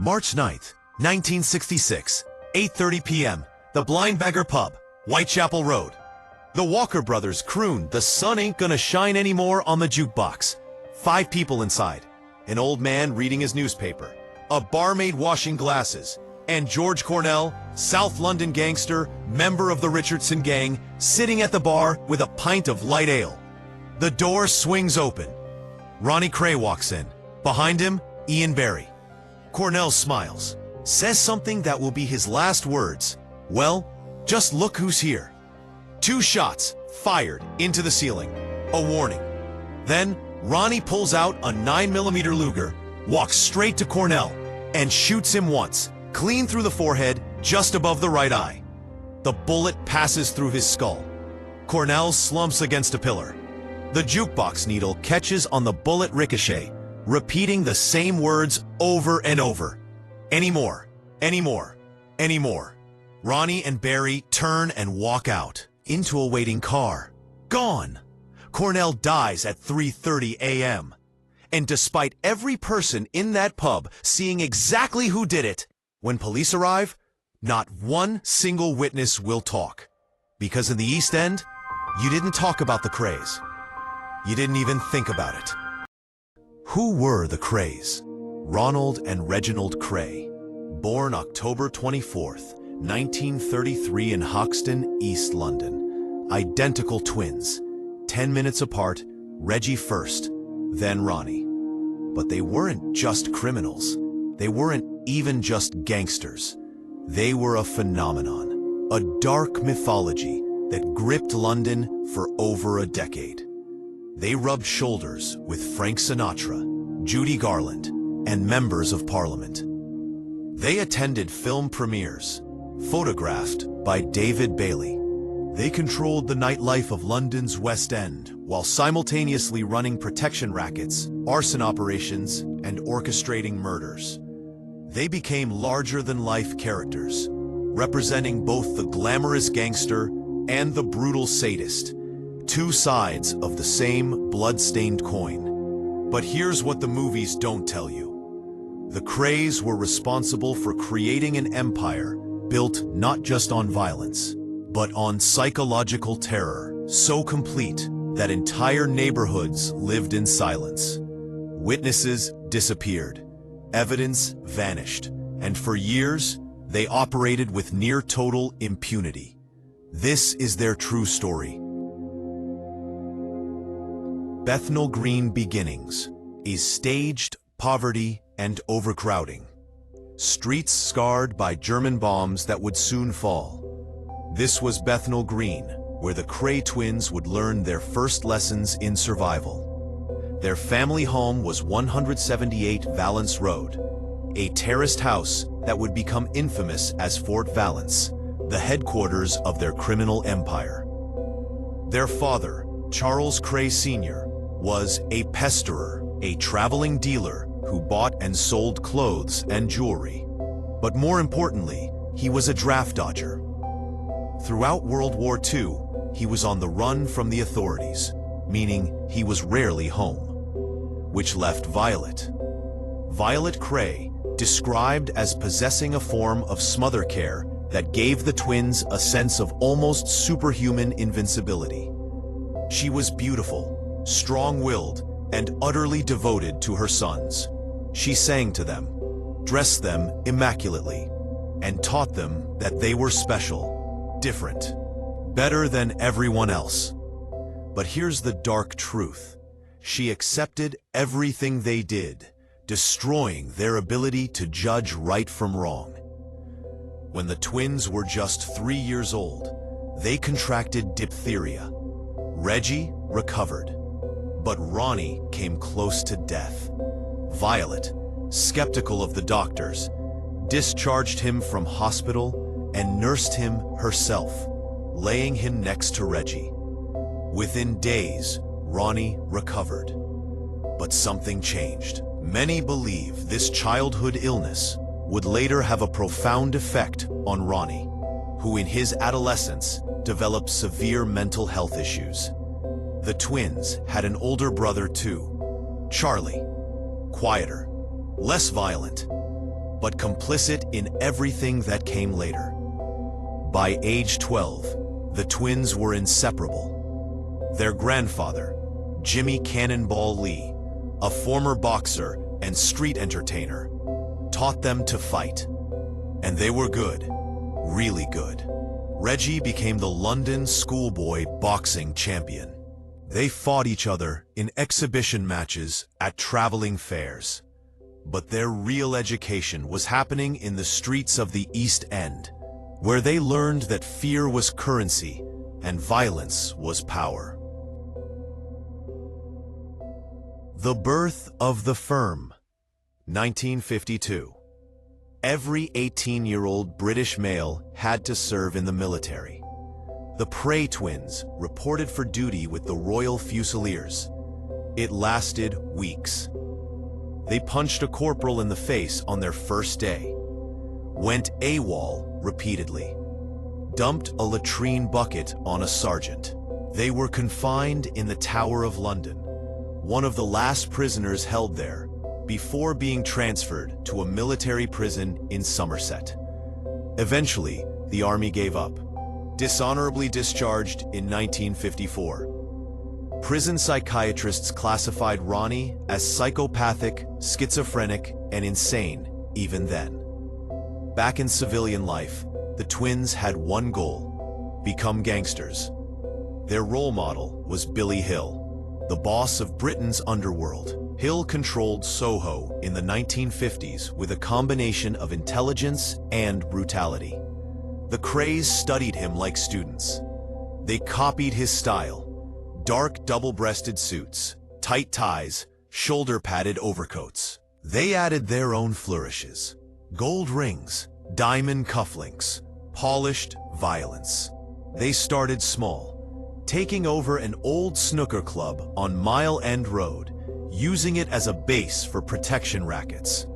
March 9th, 1966, 8:30 p.m., the Blind Beggar Pub, Whitechapel Road. The Walker brothers crooned "The Sun Ain't Gonna Shine Anymore" on the jukebox. 5 people inside. An old man reading his newspaper, a barmaid washing glasses, and George Cornell, South London gangster, member of the Richardson gang, sitting at the bar with a pint of light ale. The door swings open. Ronnie Kray walks in. Behind him, Ian Barry. Cornell smiles, says something that will be his last words. "Well, just look who's here." 2 shots fired into the ceiling. A warning. Then, Ronnie pulls out a 9mm Luger, walks straight to Cornell, and shoots him once, clean through the forehead, just above the right eye. The bullet passes through his skull. Cornell slumps against a pillar. The jukebox needle catches on the bullet ricochet, repeating the same words over and over. "Anymore, anymore, anymore." Ronnie and Barry turn and walk out, into a waiting car. Gone. Cornell dies at 3:30 a.m. And despite every person in that pub seeing exactly who did it, when police arrive, not one single witness will talk. Because in the East End, you didn't talk about the Krays. You didn't even think about it. Who were the Krays? Ronald and Reginald Kray, born October 24th, 1933 in Hoxton, East London. Identical twins, 10 minutes apart, Reggie first, then Ronnie. But they weren't just criminals. They weren't even just gangsters. They were a phenomenon, a dark mythology that gripped London for over a decade. They rubbed shoulders with Frank Sinatra, Judy Garland, and members of Parliament. They attended film premieres, photographed by David Bailey. They controlled the nightlife of London's West End while simultaneously running protection rackets, arson operations, and orchestrating murders. They became larger-than-life characters, representing both the glamorous gangster and the brutal sadist, 2 sides of the same blood-stained coin. But here's what the movies don't tell you. The Krays were responsible for creating an empire built not just on violence, but on psychological terror, so complete that entire neighborhoods lived in silence. Witnesses disappeared, evidence vanished, and for years, they operated with near-total impunity. This is their true story. Bethnal Green beginnings, a staged poverty and overcrowding. Streets scarred by German bombs that would soon fall. This was Bethnal Green, where the Kray twins would learn their first lessons in survival. Their family home was 178 Valence Road, a terraced house that would become infamous as Fort Valence, the headquarters of their criminal empire. Their father, Charles Kray Sr., was a pesterer, a traveling dealer who bought and sold clothes and jewelry. But more importantly, he was a draft dodger. Throughout World War II, he was on the run from the authorities, meaning he was rarely home. Which left Violet. Violet Kray, described as possessing a form of smother care that gave the twins a sense of almost superhuman invincibility. She was beautiful, strong-willed, and utterly devoted to her sons. She sang to them, dressed them immaculately, and taught them that they were special, different, better than everyone else. But here's the dark truth. She accepted everything they did, destroying their ability to judge right from wrong. When the twins were just 3 years old, they contracted diphtheria. Reggie recovered, but Ronnie came close to death. Violet, skeptical of the doctors, discharged him from hospital and nursed him herself, laying him next to Reggie. Within days, Ronnie recovered. But something changed. Many believe this childhood illness would later have a profound effect on Ronnie, who in his adolescence developed severe mental health issues. The twins had an older brother too, Charlie. Quieter, less violent, but complicit in everything that came later. By age 12, the twins were inseparable. Their grandfather, Jimmy Cannonball Lee, a former boxer and street entertainer, taught them to fight. And they were good, really good. Reggie became the London schoolboy boxing champion. They fought each other in exhibition matches at traveling fairs. But their real education was happening in the streets of the East End, where they learned that fear was currency and violence was power. The birth of the firm, 1952. Every 18-year-old British male had to serve in the military. The Kray Twins reported for duty with the Royal Fusiliers. It lasted weeks. They punched a corporal in the face on their first day, went AWOL repeatedly, dumped a latrine bucket on a sergeant. They were confined in the Tower of London, one of the last prisoners held there, before being transferred to a military prison in Somerset. Eventually, the army gave up, dishonorably discharged in 1954. Prison psychiatrists classified Ronnie as psychopathic, schizophrenic, and insane even then. Back in civilian life, the twins had one goal: become gangsters. Their role model was Billy Hill, the boss of Britain's underworld. Hill controlled Soho in the 1950s with a combination of intelligence and brutality. The Krays studied him like students. They copied his style: dark double-breasted suits, tight ties, shoulder-padded overcoats. They added their own flourishes: gold rings, diamond cufflinks, polished violence. They started small, taking over an old snooker club on Mile End Road, using it as a base for protection rackets.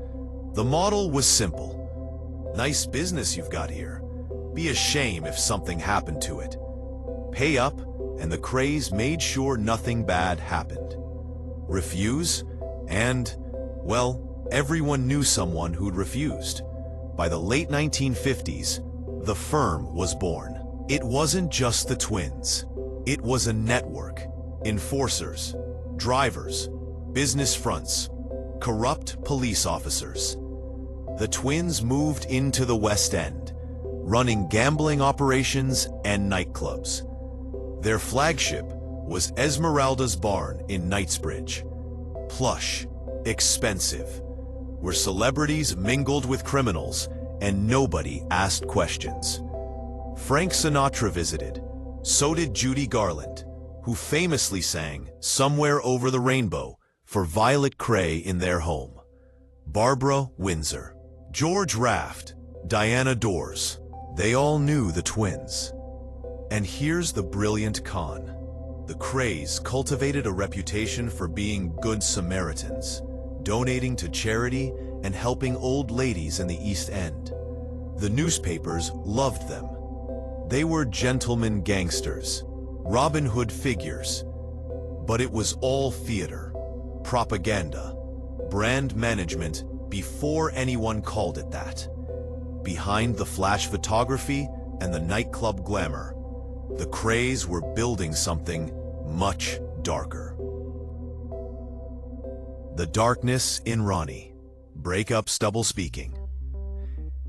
The model was simple: nice business you've got here. Be a shame if something happened to it. Pay up, and the Krays made sure nothing bad happened. Refuse, and, well, everyone knew someone who'd refused. By the late 1950s, the firm was born. It wasn't just the twins. It was a network: enforcers, drivers, business fronts, corrupt police officers. The twins moved into the West End, running gambling operations and nightclubs. Their flagship was Esmeralda's Barn in Knightsbridge. Plush, expensive, where celebrities mingled with criminals and nobody asked questions. Frank Sinatra visited. So did Judy Garland, who famously sang "Somewhere Over the Rainbow" for Violet Kray in their home. Barbara Windsor, George Raft, Diana Dors. They all knew the twins. And here's the brilliant con. The Krays cultivated a reputation for being good Samaritans, donating to charity and helping old ladies in the East End. The newspapers loved them. They were gentlemen gangsters, Robin Hood figures. But it was all theater, propaganda, brand management before anyone called it that. Behind the flash photography and the nightclub glamour, the Krays were building something much darker. The darkness in Ronnie. Break-up stubble speaking.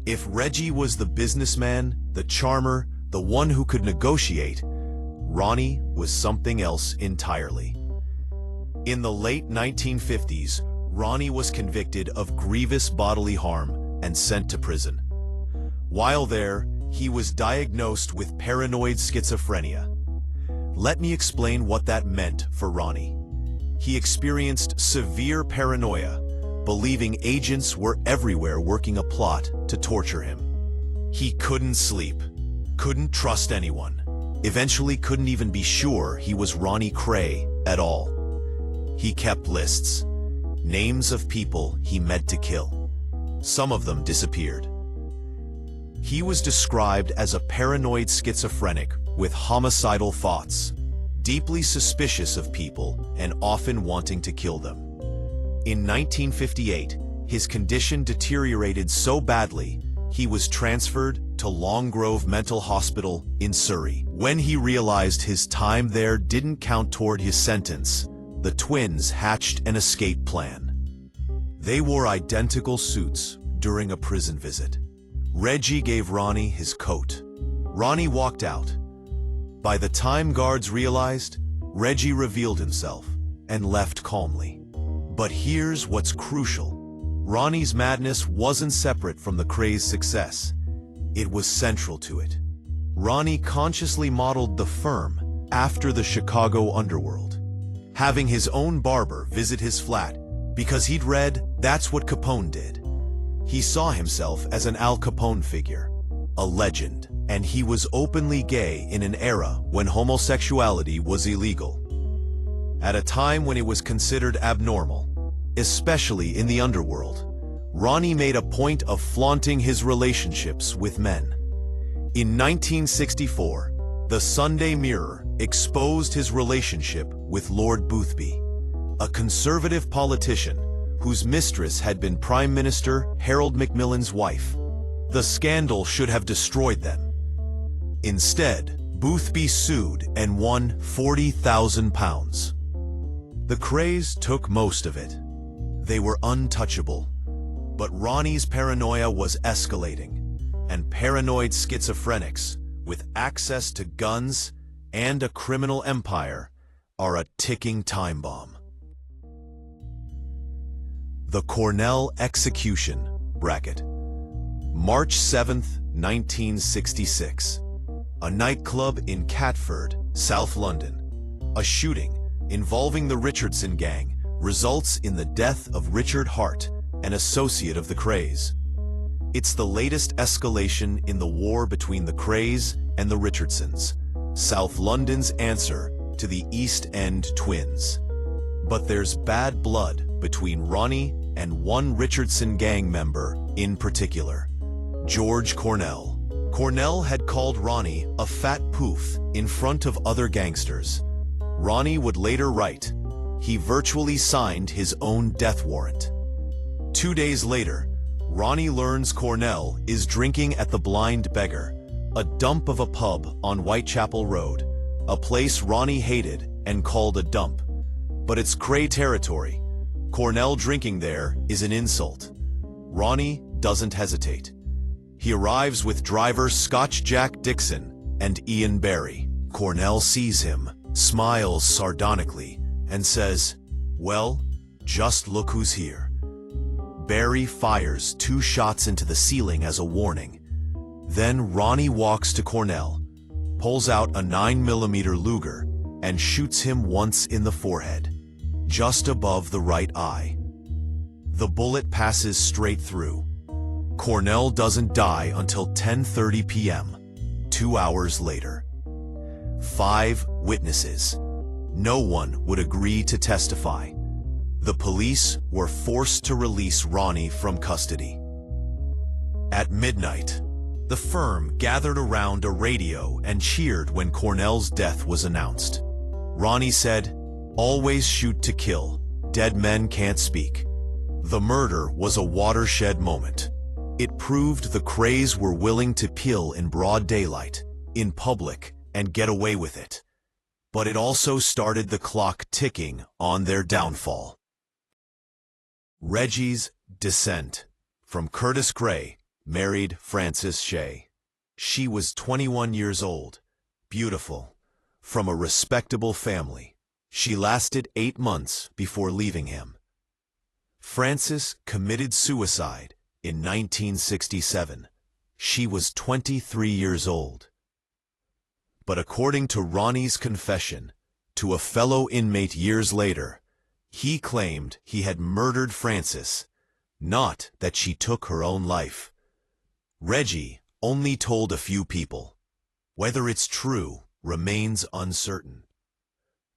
If Reggie was the businessman, the charmer, the one who could negotiate, Ronnie was something else entirely. In the late 1950s, Ronnie was convicted of grievous bodily harm and sent to prison. While there, he was diagnosed with paranoid schizophrenia. Let me explain what that meant for Ronnie. He experienced severe paranoia, believing agents were everywhere working a plot to torture him. He couldn't sleep, couldn't trust anyone, eventually couldn't even be sure he was Ronnie Kray at all. He kept lists, names of people he meant to kill. Some of them disappeared. He was described as a paranoid schizophrenic with homicidal thoughts, deeply suspicious of people and often wanting to kill them. In 1958, His condition deteriorated so badly, he was transferred to Long Grove Mental Hospital in Surrey. When he realized his time there didn't count toward his sentence, the twins hatched an escape plan. They wore identical suits during a prison visit. Reggie gave Ronnie his coat. Ronnie walked out. By the time guards realized, Reggie revealed himself and left calmly. But here's what's crucial. Ronnie's madness wasn't separate from the Kray's success. It was central to it. Ronnie consciously modeled the firm after the Chicago underworld, having his own barber visit his flat because he'd read that's what Capone did. He saw himself as an Al Capone figure, a legend, and he was openly gay in an era when homosexuality was illegal. At a time when it was considered abnormal, especially in the underworld, Ronnie made a point of flaunting his relationships with men. In 1964, the Sunday Mirror exposed his relationship with Lord Boothby, a conservative politician whose mistress had been Prime Minister Harold Macmillan's wife. The scandal should have destroyed them. Instead, Boothby sued and won £40,000. The Krays took most of it. They were untouchable. But Ronnie's paranoia was escalating, and paranoid schizophrenics with access to guns and a criminal empire are a ticking time bomb. The Cornell Execution, March 7th, 1966. A nightclub in Catford, South London. A shooting involving the Richardson gang results in the death of Richard Hart, an associate of the Krays. It's the latest escalation in the war between the Krays and the Richardsons, South London's answer to the East End twins. But there's bad blood between Ronnie and one Richardson gang member in particular, George Cornell. Cornell had called Ronnie a fat poof in front of other gangsters. Ronnie would later write, he virtually signed his own death warrant. 2 days later, Ronnie learns Cornell is drinking at the Blind Beggar, a dump of a pub on Whitechapel Road, a place Ronnie hated and called a dump. But it's Kray territory. Cornell drinking there is an insult. Ronnie doesn't hesitate. He arrives with driver Scotch Jack Dixon and Ian Barry. Cornell sees him, smiles sardonically, and says, "Well, just look who's here." Barry fires 2 shots into the ceiling as a warning. Then Ronnie walks to Cornell, pulls out a 9mm Luger, and shoots him once in the forehead, just above the right eye. The bullet passes straight through. Cornell doesn't die until 10:30 p.m., 2 hours later. 5 witnesses. No one would agree to testify. The police were forced to release Ronnie from custody. At midnight, the firm gathered around a radio and cheered when Cornell's death was announced. Ronnie said, "Always shoot to kill. Dead men can't speak." The murder was a watershed moment. It proved the Krays were willing to kill in broad daylight, in public, and get away with it. But it also started the clock ticking on their downfall. Reggie's descent. From Curtis Kray, married Frances Shea. She was 21 years old, beautiful, from a respectable family. She lasted 8 months before leaving him. Frances committed suicide in 1967. She was 23 years old. But according to Ronnie's confession to a fellow inmate years later, he claimed he had murdered Frances, not that she took her own life. Reggie only told a few people. Whether it's true remains uncertain.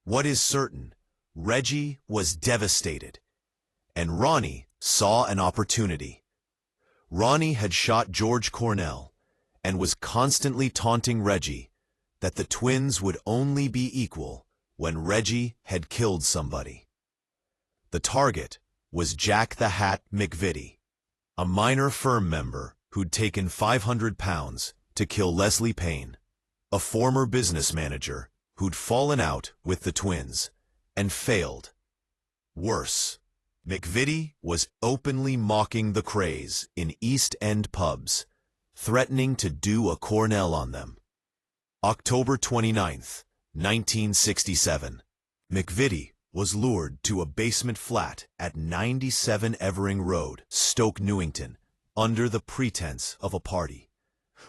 What is certain, Reggie was devastated, and Ronnie saw an opportunity. Ronnie had shot George Cornell and was constantly taunting Reggie that the twins would only be equal when Reggie had killed somebody. The target was Jack the Hat McVitie, a minor firm member who'd taken £500 to kill Leslie Payne, a former business manager who'd fallen out with the twins and failed. Worse, McVitie was openly mocking the Krays in East End pubs, threatening to do a Cornell on them. October 29, 1967. McVitie was lured to a basement flat at 97 Evering Road, Stoke Newington, under the pretense of a party.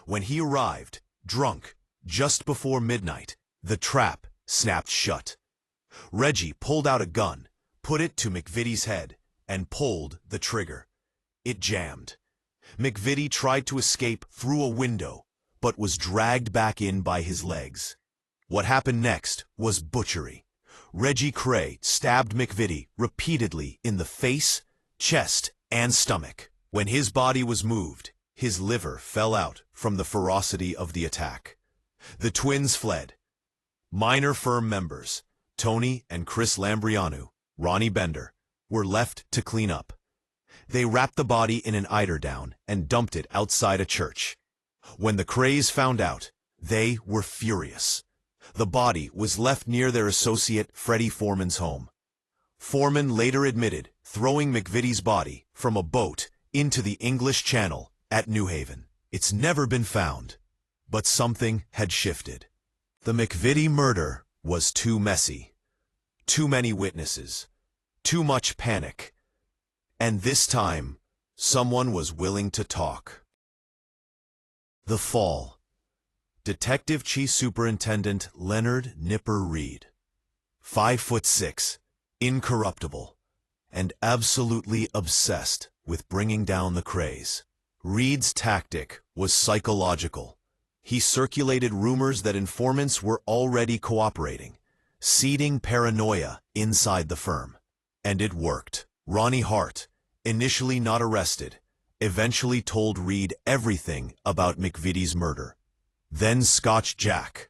When he arrived, drunk, just before midnight, the trap snapped shut. Reggie pulled out a gun, put it to McVitie's head, and pulled the trigger. It jammed. McVitie tried to escape through a window, but was dragged back in by his legs. What happened next was butchery. Reggie Kray stabbed McVitie repeatedly in the face, chest, and stomach. When his body was moved, his liver fell out from the ferocity of the attack. The twins fled. Minor firm members, Tony and Chris Lambrianou, Ronnie Bender, were left to clean up. They wrapped the body in an eiderdown and dumped it outside a church. When the Krays found out, they were furious. The body was left near their associate Freddie Foreman's home. Foreman later admitted throwing McVitie's body from a boat into the English Channel at New Haven. It's never been found, but something had shifted. The McVitie murder was too messy. Too many witnesses. Too much panic. And this time, someone was willing to talk. The fall. Detective Chief Superintendent Leonard Nipper Reed. 5'6", incorruptible, and absolutely obsessed with bringing down the Krays. Reed's tactic was psychological. He circulated rumors that informants were already cooperating, seeding paranoia inside the firm. And it worked. Ronnie Hart, initially not arrested, eventually told Reed everything about McVitie's murder. Then Scotch Jack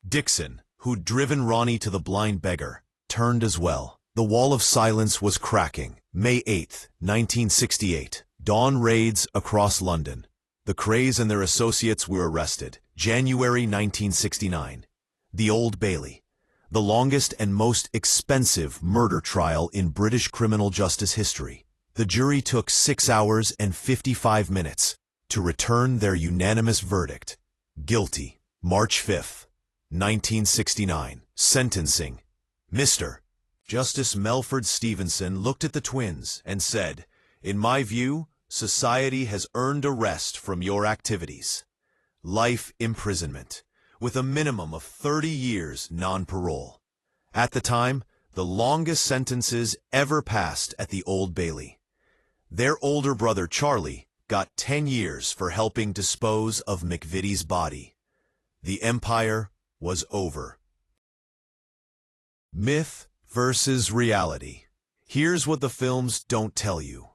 Dixon, who'd driven Ronnie to the blind beggar, turned as well. The wall of silence was cracking. May 8, 1968. Dawn raids across London. The Krays and their associates were arrested. January 1969. The Old Bailey. The longest and most expensive murder trial in British criminal justice history. The jury took 6 hours and 55 minutes to return their unanimous verdict. Guilty. March 5, 1969. Sentencing. Mr. Justice Melford Stevenson looked at the twins and said, "In my view, society has earned a rest from your activities. Life imprisonment, with a minimum of 30 years non-parole." At the time, the longest sentences ever passed at the Old Bailey. Their older brother Charlie got 10 years for helping dispose of McVitie's body. The empire was over. Myth versus reality. Here's what the films don't tell you.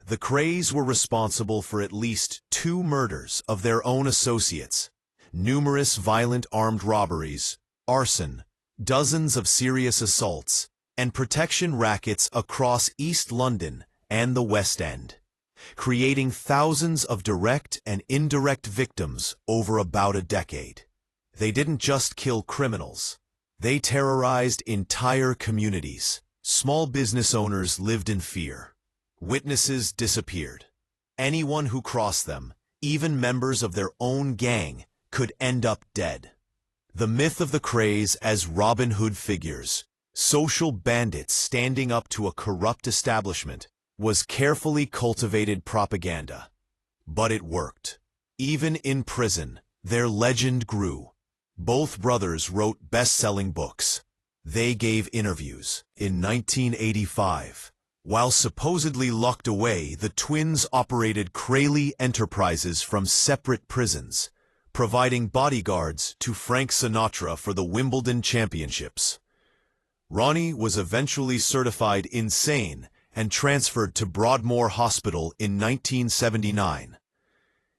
The Krays were responsible for at least 2 murders of their own associates, numerous violent armed robberies, arson, dozens of serious assaults, and protection rackets across East London and the West End, creating thousands of direct and indirect victims over about a decade. They didn't just kill criminals. They terrorized entire communities. Small business owners lived in fear. Witnesses disappeared. Anyone who crossed them, even members of their own gang, could end up dead. The myth of the Krays as Robin Hood figures, social bandits standing up to a corrupt establishment, was carefully cultivated propaganda. But it worked. Even in prison, their legend grew. Both brothers wrote best-selling books. They gave interviews. In 1985, while supposedly locked away, the twins operated Kray Enterprises from separate prisons, providing bodyguards to Frank Sinatra for the Wimbledon Championships. Ronnie was eventually certified insane and transferred to Broadmoor Hospital in 1979.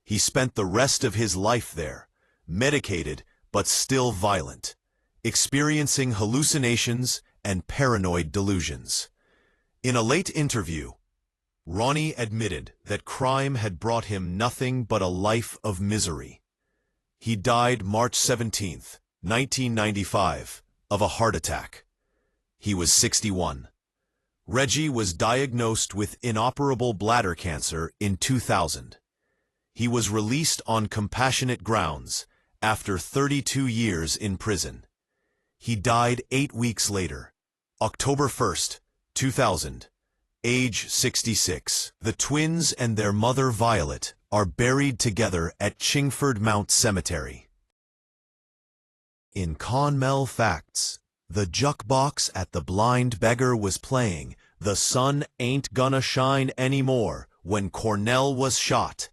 He spent the rest of his life there, medicated but still violent, experiencing hallucinations and paranoid delusions. In a late interview, Ronnie admitted that crime had brought him nothing but a life of misery. He died March 17, 1995, of a heart attack. He was 61. Reggie was diagnosed with inoperable bladder cancer in 2000. He was released on compassionate grounds after 32 years in prison. He died 8 weeks later, October 1, 2000, age 66. The twins and their mother Violet are buried together at Chingford Mount Cemetery. In Conmel Facts, the jukebox at the Blind Beggar was playing "The Sun Ain't Gonna Shine Anymore" when Cornell was shot.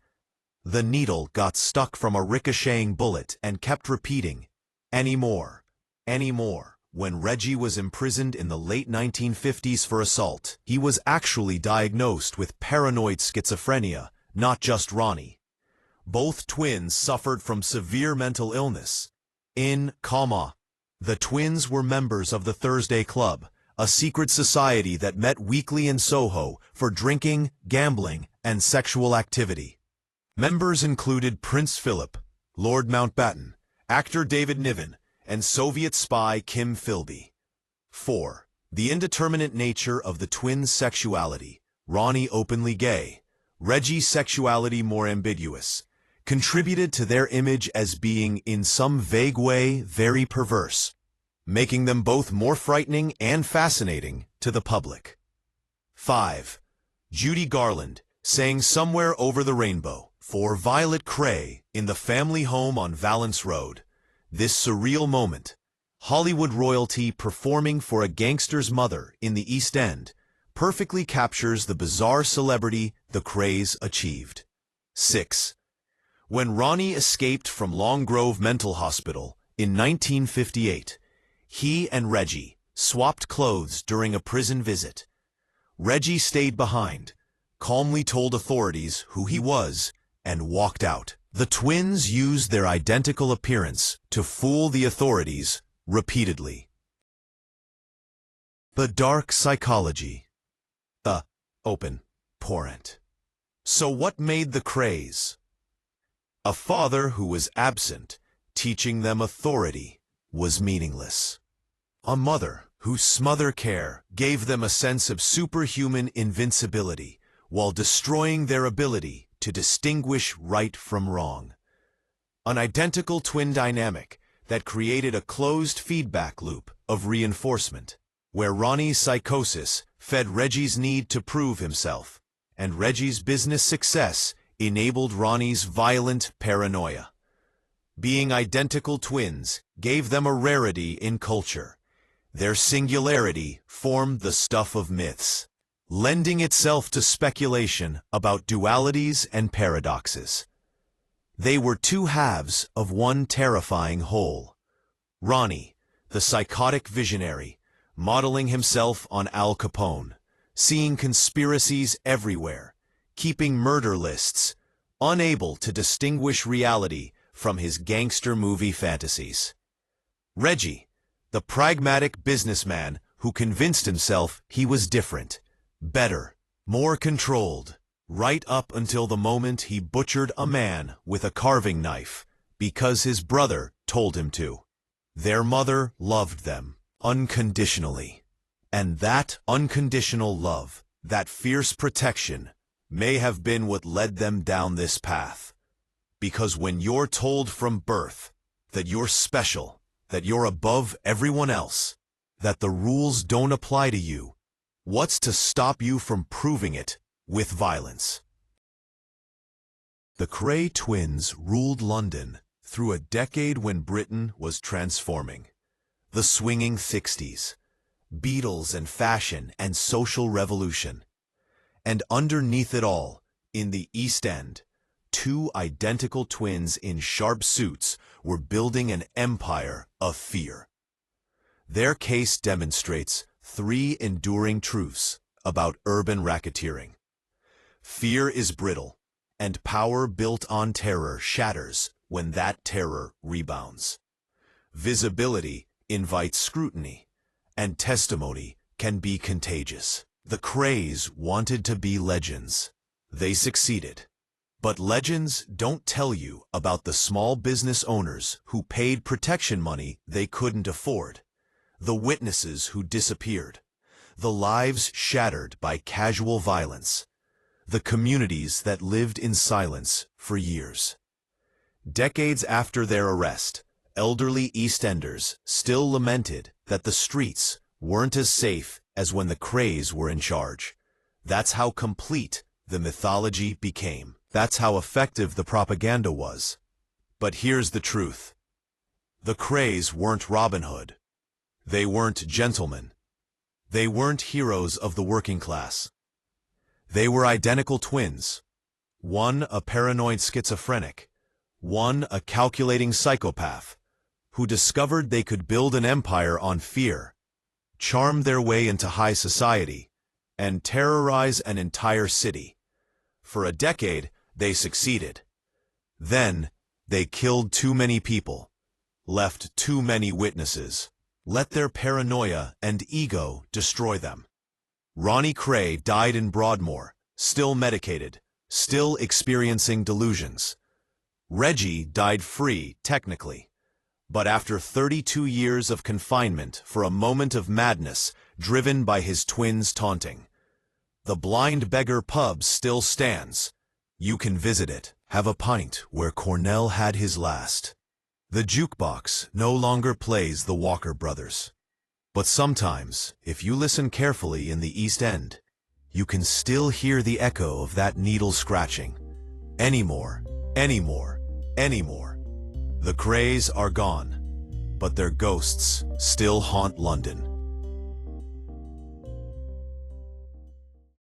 The needle got stuck from a ricocheting bullet and kept repeating, "Anymore, anymore." When Reggie was imprisoned in the late 1950s for assault, he was actually diagnosed with paranoid schizophrenia, not just Ronnie. Both twins suffered from severe mental illness. The twins were members of the Thursday Club, a secret society that met weekly in Soho for drinking, gambling, and sexual activity. Members included Prince Philip, Lord Mountbatten, actor David Niven, and Soviet spy Kim Philby. 4. The indeterminate nature of the twins' sexuality. Ronnie openly gay, Reggie's sexuality more ambiguous, contributed to their image as being in some vague way very perverse, making them both more frightening and fascinating to the public. 5. Judy Garland sang "Somewhere Over the Rainbow" for Violet Kray in the family home on Valence Road. This surreal moment, Hollywood royalty performing for a gangster's mother in the East End, perfectly captures the bizarre celebrity the Krays achieved. 6. When Ronnie escaped from Long Grove Mental Hospital in 1958, he and Reggie swapped clothes during a prison visit. Reggie stayed behind, calmly told authorities who he was, and walked out. The twins used their identical appearance to fool the authorities repeatedly. The dark psychology. The open portent. So what made the Krays? A father who was absent, teaching them authority, was meaningless. A mother whose smother care gave them a sense of superhuman invincibility while destroying their ability to distinguish right from wrong. An identical twin dynamic that created a closed feedback loop of reinforcement, where Ronnie's psychosis fed Reggie's need to prove himself, and Reggie's business success enabled Ronnie's violent paranoia. Being identical twins gave them a rarity in culture. Their singularity formed the stuff of myths, lending itself to speculation about dualities and paradoxes. They were two halves of one terrifying whole. Ronnie, the psychotic visionary, modeling himself on Al Capone, seeing conspiracies everywhere, keeping murder lists, unable to distinguish reality from his gangster movie fantasies. Reggie, the pragmatic businessman who convinced himself he was different, better, more controlled, right up until the moment he butchered a man with a carving knife because his brother told him to. Their mother loved them unconditionally, and that unconditional love, that fierce protection, may have been what led them down this path. Because when you're told from birth that you're special, that you're above everyone else, that the rules don't apply to you, what's to stop you from proving it with violence? The Kray twins ruled London through a decade when Britain was transforming. The swinging 60s, Beatles and fashion and social revolution. And underneath it all, in the East End, two identical twins in sharp suits were building an empire of fear. Their case demonstrates three enduring truths about urban racketeering. Fear is brittle, and power built on terror shatters when that terror rebounds. Visibility invites scrutiny, and testimony can be contagious. The Krays wanted to be legends. They succeeded. But legends don't tell you about the small business owners who paid protection money they couldn't afford, the witnesses who disappeared, the lives shattered by casual violence, the communities that lived in silence for years. Decades after their arrest, elderly East Enders still lamented that the streets weren't as safe as when the Krays were in charge. That's how complete the mythology became. That's how effective the propaganda was. But here's the truth. The Krays weren't Robin Hood. They weren't gentlemen. They weren't heroes of the working class. They were identical twins. One a paranoid schizophrenic, one a calculating psychopath, who discovered they could build an empire on fear, charm their way into high society, and terrorize an entire city. For a decade, they succeeded. Then, they killed too many people, left too many witnesses, let their paranoia and ego destroy them. Ronnie Kray died in Broadmoor, still medicated, still experiencing delusions. Reggie died free, technically, but after 32 years of confinement for a moment of madness driven by his twins' taunting. The Blind Beggar Pub still stands. You can visit it, have a pint where Cornell had his last. The jukebox no longer plays the Walker Brothers. But sometimes, if you listen carefully in the East End, you can still hear the echo of that needle scratching. Anymore, anymore, anymore. The Krays are gone, but their ghosts still haunt London.